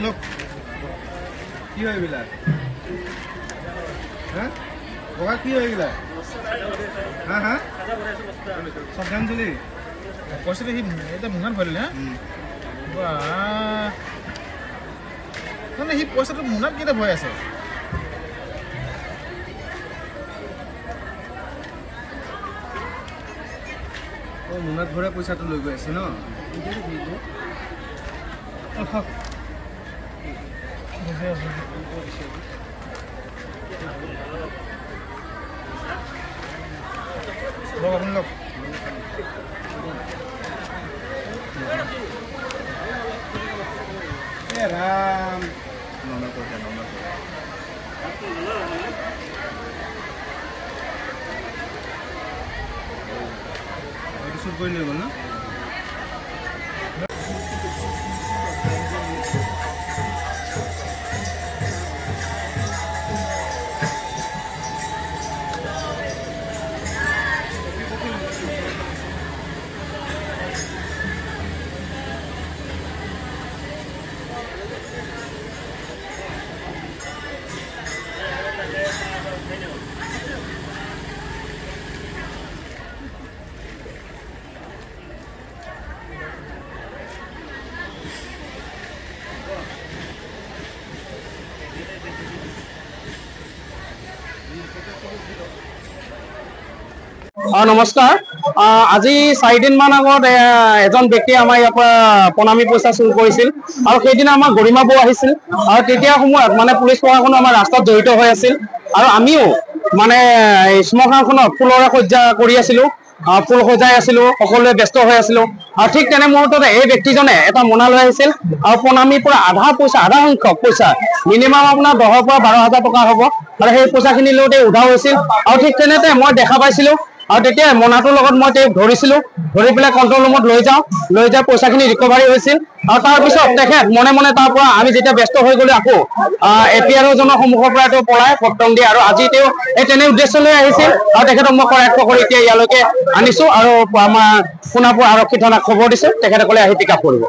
Look, কি হৈ গলা? হ্যাঁ? বগা কি হৈ গলা? হ্যাঁ হ্যাঁ? শ্রদ্ধাঞ্জলি। পয়সা দেখি এটা মুনাত ভরিল হ্যাঁ? বাহ। মানে হি পয়সাটা মুনাত কিটা ভয় আছে? ও মুনাত ভরা পয়সাটা লৈ গৈ আছে ন? Look, আপনি look. Ram. Nomor kode. Itu shoot koi nahi bolna. নমস্কাৰ আজি 4 দিন মান আগত এজন ব্যক্তি আমাৰ ইয়াৰ পৰা প্ৰণামী পইচা চুৰ কৰিছিল আৰু সেইদিনা আমাৰ গৰিমা বৌ আহিছিল আৰু তেতিয়া সময়ত মানে পুলিচ প্ৰশাসন আমাৰ ৰাস্তাত জড়িত হৈ আছিল আৰু আমিও মানে শ্মশানখনত ফুলৰে সজ্জা কৰি আছিলো ফুল সজাই আছিলো সকলোৱে ব্যস্ত হৈ আছিলো আৰু ঠিক তেনে মুহূৰ্ততে এই ব্যক্তিজনে এটা মোনা লৈ আহিছিল আৰু প্ৰণামীৰ পৰা আধা সংখ্যক পইচা মিনিমাম আপোনাৰ 10,000 পৰা 12,000 টকা হ'ব আৰু সেই পইচাখিনি লওঁতে উধাও হৈছিল আৰু ঠিক তেনেতে মই দেখা পাইছিলো আৰু তেতিয়া মোনাটোৰ লগত মই তেওঁক ধৰিছিলো ধৰি পেলাই কন্ট্ৰল ৰুমত লৈ যাই পইচাখিনি ৰিকভাৰী হৈছিল আৰু তাৰ পিছত তেখেত মনে মনে তাৰ পৰা আমি যেতিয়া ব্যস্ত হৈ গলো আকৌ এপিআৰৰ জনৰ সন্মুখৰ পৰা তেওঁ পলাই পটং দিয়ে আৰু আজি তেওঁ এই তেনে উদ্দেশ্য লৈ আহিছিল আৰু তেখেতক মই কৰায়ত্ব কৰি এতিয়া ইয়ালৈকে আনিছো আৰু আমাৰ সোণাপুৰ আৰক্ষী থানাক খবৰ দিছো তেখেতসকলে আহি পিক আপ কৰিব।